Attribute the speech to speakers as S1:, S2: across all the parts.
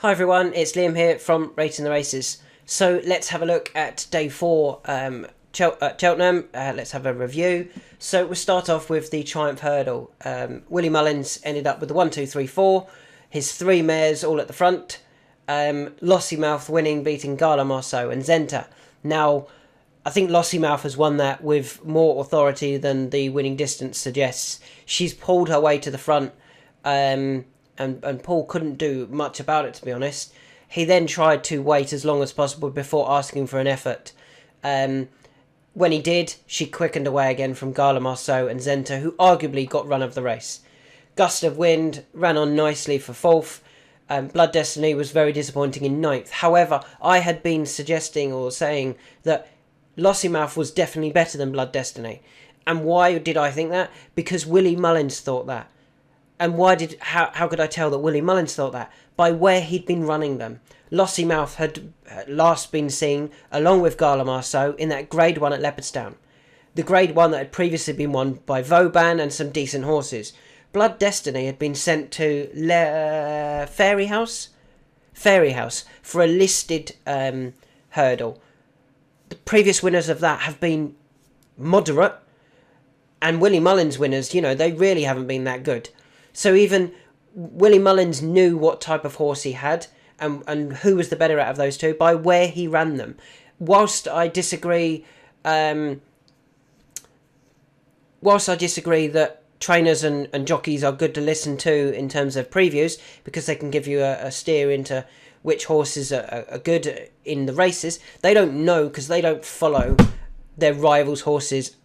S1: Hi everyone, it's Liam here from Rating the Races. So let's have a look at day 4, Cheltenham. Let's have a review. So we'll start off with the Triumph Hurdle. Willie Mullins ended up with the 1, 2, 3, 4. His 3 mares all at the front. Lossiemouth winning, beating Gala Marceau and Zenta. Now, I think Lossiemouth has won that with more authority than the winning distance suggests. She's pulled her way to the front. And Paul couldn't do much about it, to be honest. He then tried to wait as long as possible before asking for an effort. When he did, she quickened away again from Gala Marceau and Zenta, who arguably got run of the race. Gust of Wind ran on nicely for 4th. Blood Destiny was very disappointing in 9th. However, I had been suggesting or saying that Lossiemouth was definitely better than Blood Destiny. And why did I think that? Because Willie Mullins thought that. And how could I tell that Willie Mullins thought that? By where he'd been running them. Lossiemouth had last been seen, along with Gala Marceau, in that Grade 1 at Leopardstown. The Grade 1 that had previously been won by Vauban and some decent horses. Blood Destiny had been sent to Fairy House for a listed hurdle. The previous winners of that have been moderate, and Willie Mullins winners, they really haven't been that good. So even Willie Mullins knew what type of horse he had and who was the better out of those two by where he ran them. Whilst I disagree that trainers and jockeys are good to listen to in terms of previews because they can give you a steer into which horses are good in the races, they don't know because they don't follow their rivals' horses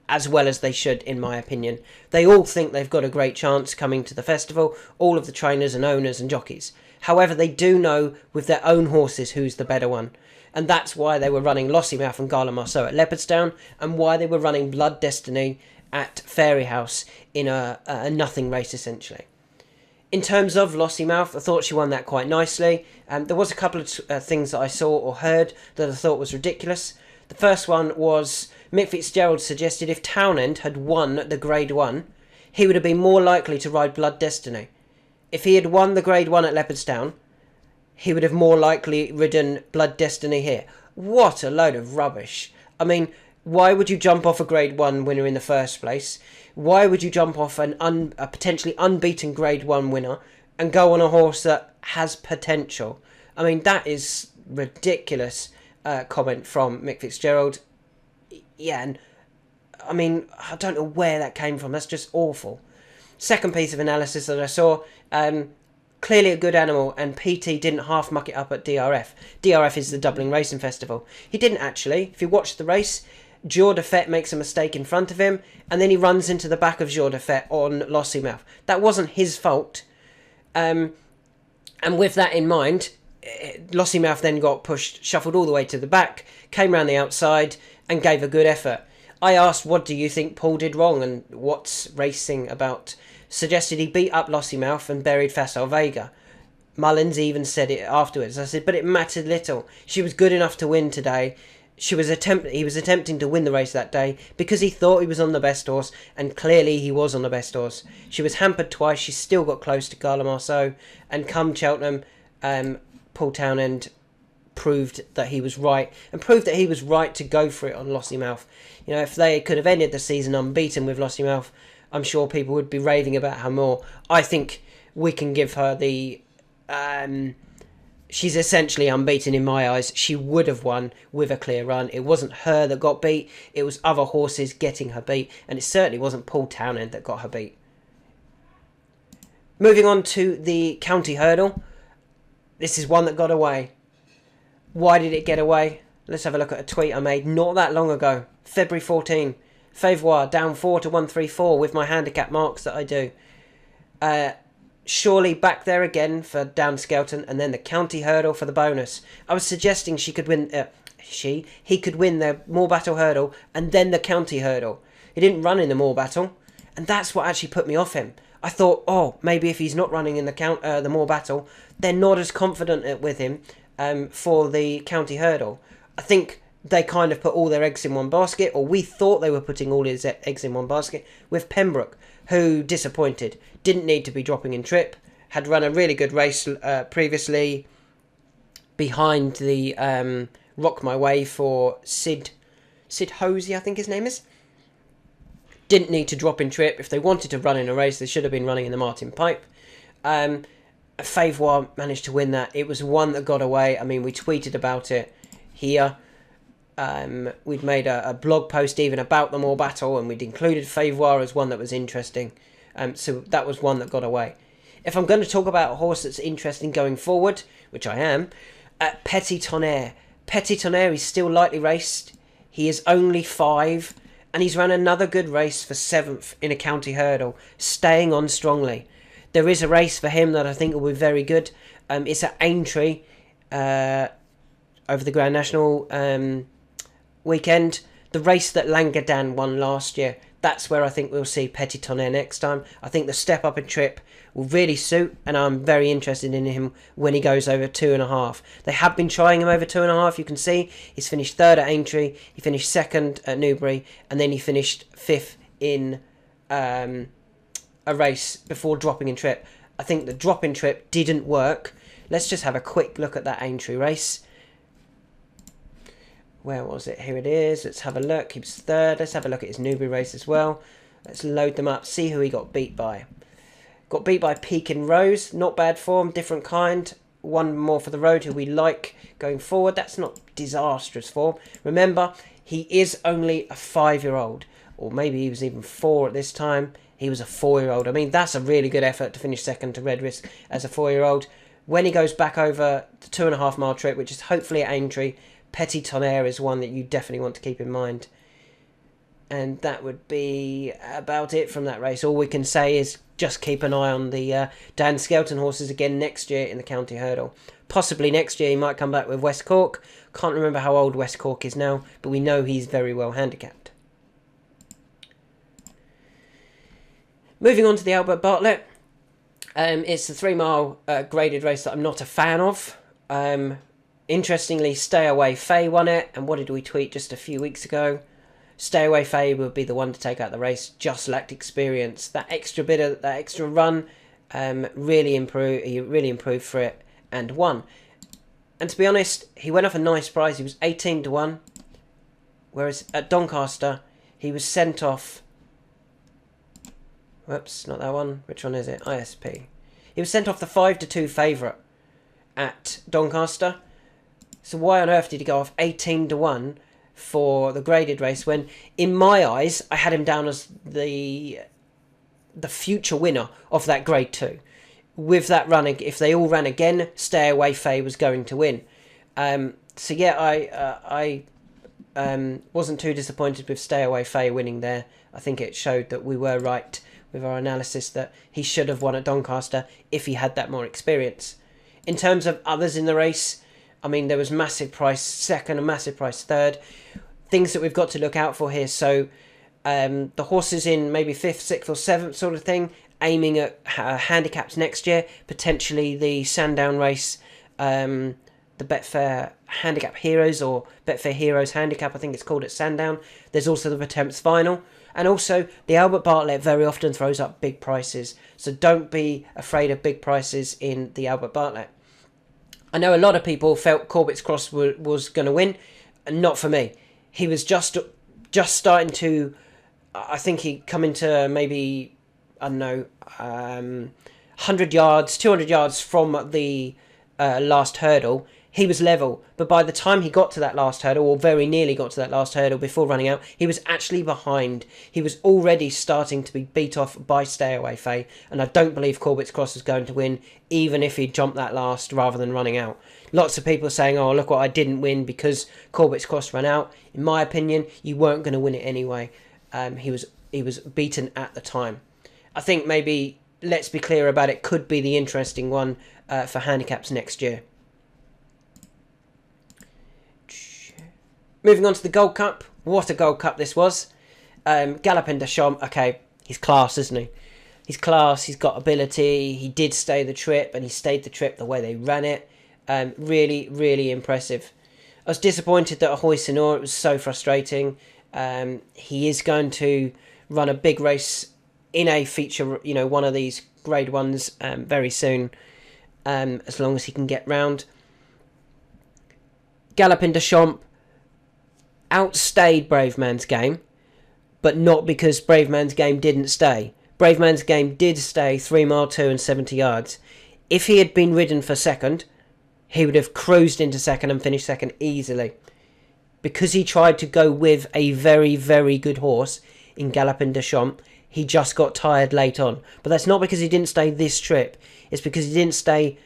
S1: as well as they should, in my opinion. They all think they've got a great chance coming to the festival, all of the trainers and owners and jockeys. However, they do know with their own horses who's the better one. And that's why they were running Lossiemouth and Gala Marceau at Leopardstown, and why they were running Blood Destiny at Fairy House in a nothing race, essentially. In terms of Lossiemouth, I thought she won that quite nicely. There was a couple of things that I saw or heard that I thought was ridiculous. The first one was Mick Fitzgerald suggested if Townend had won the Grade 1, he would have been more likely to ride Blood Destiny. If he had won the Grade 1 at Leopardstown, he would have more likely ridden Blood Destiny here. What a load of rubbish. I mean, why would you jump off a Grade 1 winner in the first place? Why would you jump off a potentially unbeaten Grade 1 winner and go on a horse that has potential? I mean, that is ridiculous comment from Mick Fitzgerald. Yeah, and I mean, I don't know where that came from. That's just awful. Second piece of analysis that I saw, clearly a good animal, and PT didn't half muck it up at DRF. DRF is the Dublin Racing Festival. He didn't actually. If you watch the race, Jour de Fête makes a mistake in front of him, and then he runs into the back of Jour de Fête on Lossiemouth. That wasn't his fault. And with that in mind, Lossiemouth then got shuffled all the way to the back, came round the outside, and gave a good effort. I asked, what do you think Paul did wrong and what's racing about? Suggested he beat up Lossiemouth and buried Facile Vega. Mullins even said it afterwards. I said, but it mattered little. She was good enough to win today. He was attempting to win the race that day because he thought he was on the best horse, and clearly he was on the best horse. She was hampered twice. She still got close to Gala Marceau, and come Cheltenham, Paul Townend proved that he was right, and proved that he was right to go for it on Lossiemouth. If they could have ended the season unbeaten with Lossiemouth, I'm sure people would be raving about her more. I think we can give her the... she's essentially unbeaten in my eyes. She would have won with a clear run. It wasn't her that got beat. It was other horses getting her beat, and it certainly wasn't Paul Townend that got her beat. Moving on to the County Hurdle. This is one that got away. Why did it get away? Let's have a look at a tweet I made not that long ago. February 14. Favour down 4 to 134 with my handicap marks that I do. Surely back there again for down Skelton, and then the County Hurdle for the bonus. I was suggesting she could win... he could win the Moor Battle Hurdle and then the County Hurdle. He didn't run in the Moor Battle, and that's what actually put me off him. I thought, maybe if he's not running in the Moor Battle, they're not as confident with him for the County Hurdle. I think they kind of put all their eggs in one basket, or we thought they were putting all his eggs in one basket, with Pembroke, who disappointed. Didn't need to be dropping in trip. had run a really good race previously behind the Rock My Way for Sid Hosey, I think his name is. Didn't need to drop in trip. If they wanted to run in a race, they should have been running in the Martin Pipe. Favour managed to win that. It was one that got away. I mean, we tweeted about it here. We'd made a blog post even about the Moor Battle, and we'd included Favour as one that was interesting. So that was one that got away. If I'm going to talk about a horse that's interesting going forward, which I am, Petit Tonnerre. Petit Tonnerre is still lightly raced. He is only 5, and he's run another good race for 7th in a county hurdle, staying on strongly. There is a race for him that I think will be very good. It's at Aintree over the Grand National weekend. The race that Langadan won last year. That's where I think we'll see Petit Tonnerre next time. I think the step up in trip will really suit, and I'm very interested in him when he goes over 2.5. They have been trying him over 2.5. You can see he's finished 3rd at Aintree, he finished 2nd at Newbury, and then he finished 5th in a race before dropping in trip. I think the drop in trip didn't work. Let's just have a quick look at that Aintree race. Where was it? Here it is. Let's have a look. He was 3rd. Let's have a look at his Newbury race as well. Let's load them up. See who he got beat by. Got beat by Pekin Rose. Not bad form. Different kind. One more for the road who we like going forward. That's not disastrous form. Remember, he is only a 5-year-old. Or maybe he was even 4 at this time. He was a 4-year-old. I mean, that's a really good effort to finish 2nd to Red Risk as a 4-year-old. When he goes back over the 2.5 mile trip, which is hopefully at Aintree, Petit Tonnerre is one that you definitely want to keep in mind. And that would be about it from that race. All we can say is just keep an eye on the Dan Skelton horses again next year in the county hurdle. Possibly next year he might come back with West Cork. Can't remember how old West Cork is now, but we know he's very well handicapped. Moving on to the Albert Bartlett. It's a 3 mile graded race that I'm not a fan of. Interestingly, Stay Away Faye won it, and what did we tweet just a few weeks ago? Stay Away Faye would be the one to take out the race. Just lacked experience. That extra run, really improved. He really improved for it and won. And to be honest, he went off a nice price. He was 18-1, whereas at Doncaster he was sent off. Whoops, not that one. Which one is it? ISP. He was sent off the 5-2 favourite at Doncaster. So why on earth did he go off 18-1 for the graded race when, in my eyes, I had him down as the future winner of that Grade 2? With that run, if they all ran again, Stay Away Faye was going to win. So yeah, I wasn't too disappointed with Stay Away Faye winning there. I think it showed that we were right with our analysis that he should have won at Doncaster if he had that more experience. In terms of others in the race, I mean, there was massive price 2nd and massive price 3rd. Things that we've got to look out for here. So the horses in maybe 5th, 6th or 7th sort of thing, aiming at handicaps next year. Potentially the Sandown race, the Betfair Handicap Heroes or Betfair Heroes Handicap, I think it's called at Sandown. There's also the Attempts Final. And also, the Albert Bartlett very often throws up big prices. So don't be afraid of big prices in the Albert Bartlett. I know a lot of people felt Corbett's Cross was going to win. Not for me. He was just starting to... I think he'd come into maybe, I don't know, 100 yards, 200 yards from the last hurdle. He was level, but by the time he got to that last hurdle, or very nearly got to that last hurdle before running out, he was actually behind. He was already starting to be beat off by Stay Away Faye, and I don't believe Corbett's Cross was going to win, even if he jumped that last rather than running out. Lots of people are saying, oh, look what I didn't win because Corbett's Cross ran out. In my opinion, you weren't going to win it anyway. He was beaten at the time. I think maybe, let's be clear about it, could be the interesting one for handicaps next year. Moving on to the Gold Cup. What a Gold Cup this was. Galopin de Champs, okay, he's class, isn't he? He's class, he's got ability, he did stay the trip, and he stayed the trip the way they ran it. Really, really impressive. I was disappointed that Ahoy Senor, it was so frustrating. He is going to run a big race in a feature, one of these Grade 1s very soon, as long as he can get round. Galopin Des Champs outstayed Braveman's Game, but not because Braveman's Game didn't stay. Braveman's Game did stay 3 mile 2 and 70 yards. If he had been ridden for second, he would have cruised into second and finished second easily. Because he tried to go with a very, very good horse in Galopin Des Champs, he just got tired late on. But that's not because he didn't stay this trip. It's because he didn't stay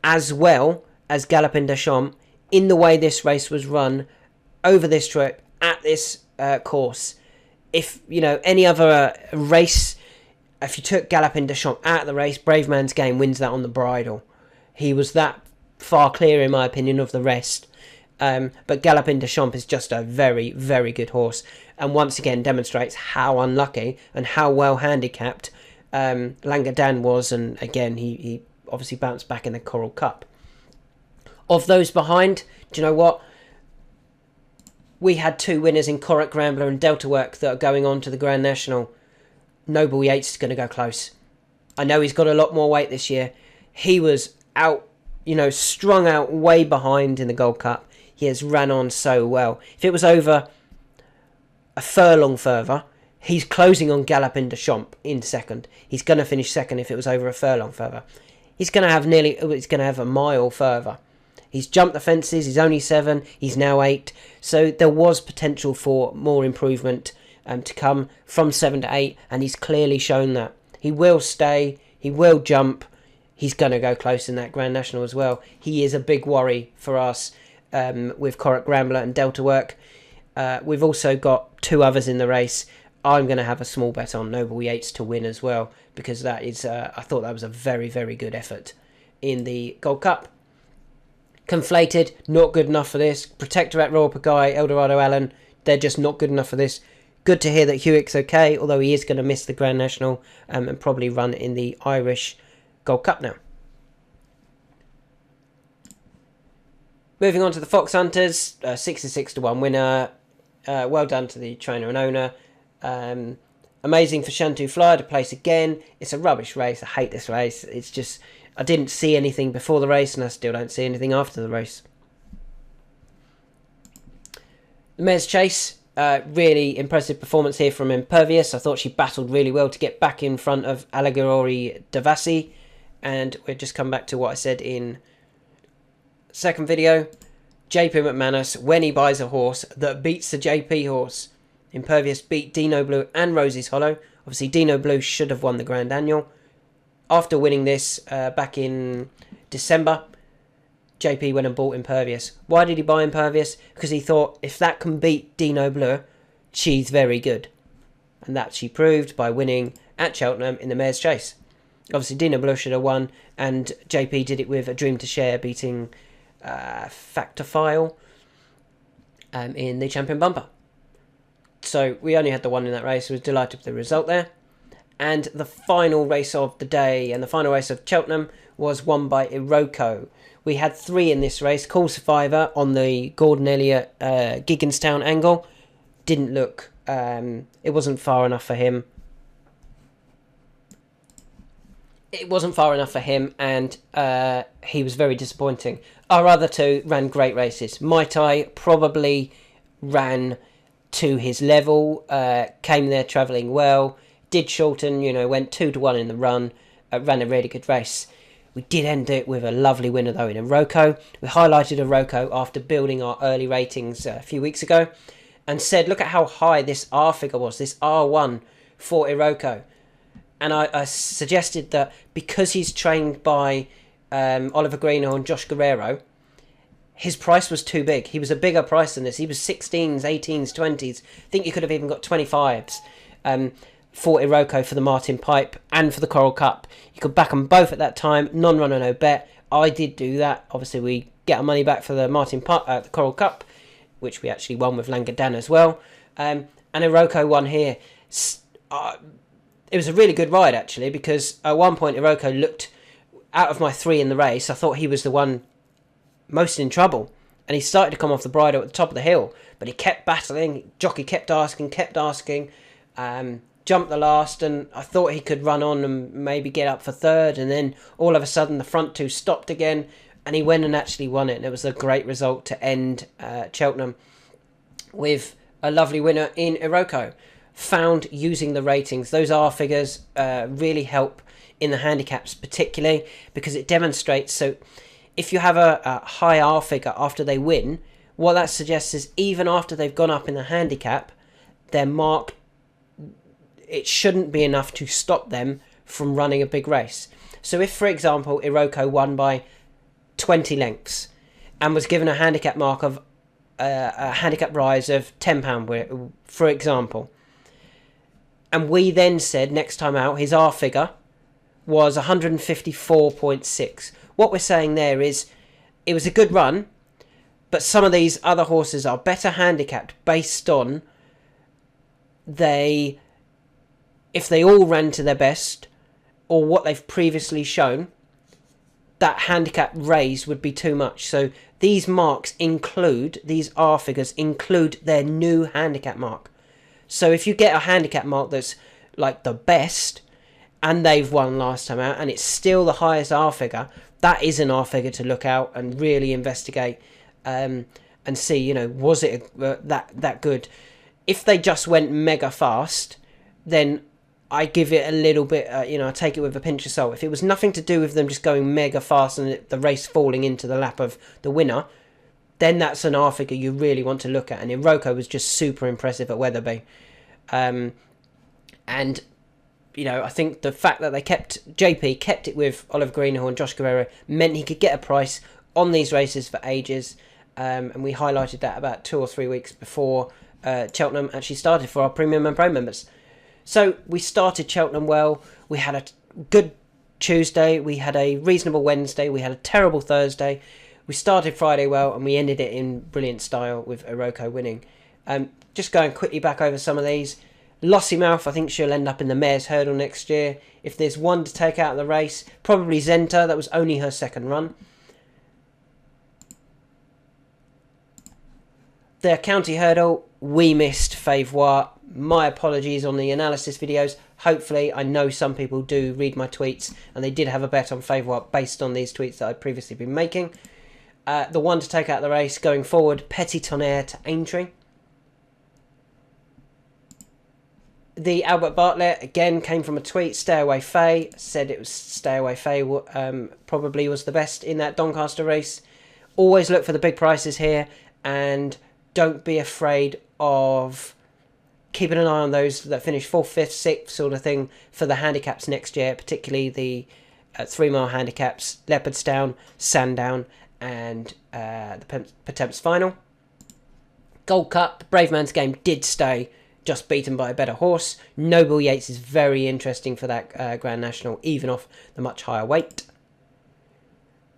S1: as well as Galopin Des Champs in the way this race was run over this trip at this course. If, any other race, if you took Galopin Des Champs out of the race, Braveman's Game wins that on the bridle. He was that far clear, in my opinion, of the rest. But Galopin Des Champs is just a very, very good horse. And once again demonstrates how unlucky and how well handicapped Langadan was. And again, he obviously bounced back in the Coral Cup. Of those behind, do you know what? We had 2 winners in Corach Rambler and Delta Work that are going on to the Grand National. Noble Yates is going to go close. I know he's got a lot more weight this year. He was out, strung out way behind in the Gold Cup. He has ran on so well. If it was over a furlong further, he's closing on Galopin Des Champs in second. He's going to finish second if it was over a furlong further. He's going to have a mile further. He's jumped the fences. He's only 7. He's now 8. So there was potential for more improvement to come from 7 to 8. And he's clearly shown that. He will stay. He will jump. He's going to go close in that Grand National as well. He is a big worry for us with Corach Rambler and Delta Work. We've also got 2 others in the race. I'm going to have a small bet on Noble Yates to win as well. Because that is, I thought that was a very, very good effort in the Gold Cup. Conflated, not good enough for this. Protectorat, Royal Pagaille, Eldorado Allen, they're just not good enough for this. Good to hear that Hewitt's okay, although he is going to miss the Grand National and probably run in the Irish Gold Cup now. Moving on to the Fox Hunters, 66 to 1 winner. Well done to the trainer and owner. Amazing for Shantou Flyer to place again. It's a rubbish race. I hate this race. It's just, I didn't see anything before the race and I still don't see anything after the race. The Mare's Chase, really impressive performance here from Impervious. I thought she battled really well to get back in front of Allegory Davassi. And we'll just come back to what I said in second video. JP McManus, when he buys a horse that beats the JP horse. Impervious beat Dino Blue and Rosie's Hollow. Obviously, Dino Blue should have won the Grand Annual. After winning this back in December, JP went and bought Impervious. Why did he buy Impervious? Because he thought, if that can beat Dino Bleu, she's very good. And that she proved by winning at Cheltenham in the Mare's Chase. Obviously, Dino Bleu should have won, and JP did it with A Dream to Share, beating Factophile in the Champion Bumper. So we only had the one in that race. I was delighted with the result there. And the final race of the day and the final race of Cheltenham was won by Iroko. We had 3 in this race. Cool Survivor on the Gordon Elliott Gigginstown angle. Didn't look, it wasn't far enough for him. It wasn't far enough for him, and he was very disappointing. Our other 2 ran great races. Mai Tai probably ran to his level, came there travelling well, did shorten, went 2 to 1 in the run, ran a really good race. We did end it with a lovely winner though in Iroko. We highlighted Iroko after building our early ratings a few weeks ago and said, look at how high this R figure was, this R1 for Iroko. And I suggested that because he's trained by Oliver Greenhill and Josh Guerrero, his price was too big. He was a bigger price than this. He was 16s, 18s, 20s. I think you could have even got 25s for Iroko, for the Martin Pipe and for the Coral Cup. You could back them both at that time. Non-runner, no bet. I did do that. Obviously, we get our money back for the Martin Pipe, the Coral Cup, which we actually won with Langadan as well. And Iroko won here. It was a really good ride, actually, because at one point Iroko looked, out of my 3 in the race, I thought he was the one most in trouble. And he started to come off the bridle at the top of the hill, but he kept battling. Jockey kept asking. jumped the last, and I thought he could run on and maybe get up for third, and then all of a sudden the front two stopped again, and he went and actually won it, and it was a great result to end Cheltenham with a lovely winner in Iroko. Found using the ratings. Those R figures really help in the handicaps, particularly because it demonstrates. So if you have a high R figure after they win, what that suggests is even after they've gone up in the handicap, their mark, it shouldn't be enough to stop them from running a big race. So if, for example, Iroko won by 20 lengths and was given a handicap mark of a handicap rise of £10, for example, and we then said next time out his R figure was 154.6, what we're saying there is it was a good run, but some of these other horses are better handicapped based on if they all ran to their best or what they've previously shown, that handicap raise would be too much. So these marks include, these R figures include their new handicap mark. So if you get a handicap mark that's like the best and they've won last time out and it's still the highest R figure, that is an R figure to look out and really investigate and see, you know, was it that good? If they just went mega fast, then I give it a little bit, I take it with a pinch of salt. If it was nothing to do with them just going mega fast and the race falling into the lap of the winner, then that's an R figure you really want to look at. And Iroko was just super impressive at Wetherby. And, I think the fact that JP kept it with Oliver Greenhill and Josh Guerrero meant he could get a price on these races for ages. And we highlighted that about 2 or 3 weeks before Cheltenham actually started for our Premium and Pro members. So we started Cheltenham well. We had a good Tuesday. We had a reasonable Wednesday. We had a terrible Thursday. We started Friday well, and we ended it in brilliant style with Iroko winning. Just going quickly back over some of these. Lossiemouth, I think she'll end up in the Mayor's Hurdle next year. If there's one to take out of the race, probably Zenta. That was only her second run. The County Hurdle, we missed Favois. My apologies on the analysis videos. Hopefully, I know some people do read my tweets, and they did have a bet on Favois based on these tweets that I'd previously been making. The one to take out the race going forward, Petit Tonnerre to Aintree. The Albert Bartlett, again, came from a tweet. Stay Away Faye said it was Stay Away Faye probably was the best in that Doncaster race. Always look for the big prices here, and don't be afraid of keeping an eye on those that finish 4th, 5th, 6th sort of thing for the handicaps next year, particularly the 3 mile handicaps, Leopardstown, Sandown, and the Pertemps Final. Gold Cup, Brave Man's Game did stay, just beaten by a better horse. Noble Yates is very interesting for that Grand National, even off the much higher weight.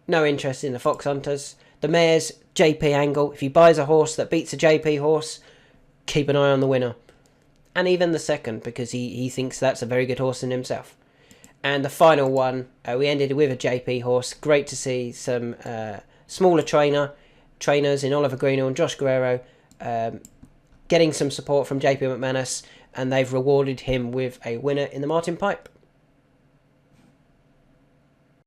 S1: No interest in the Fox Hunters. The Mares, JP Angle. If he buys a horse that beats a JP horse, keep an eye on the winner. And even the second, because he thinks that's a very good horse in himself. And the final one, we ended with a JP horse. Great to see some smaller trainers in Oliver Greenhill and Josh Guerrero getting some support from JP McManus, and they've rewarded him with a winner in the Martin Pipe.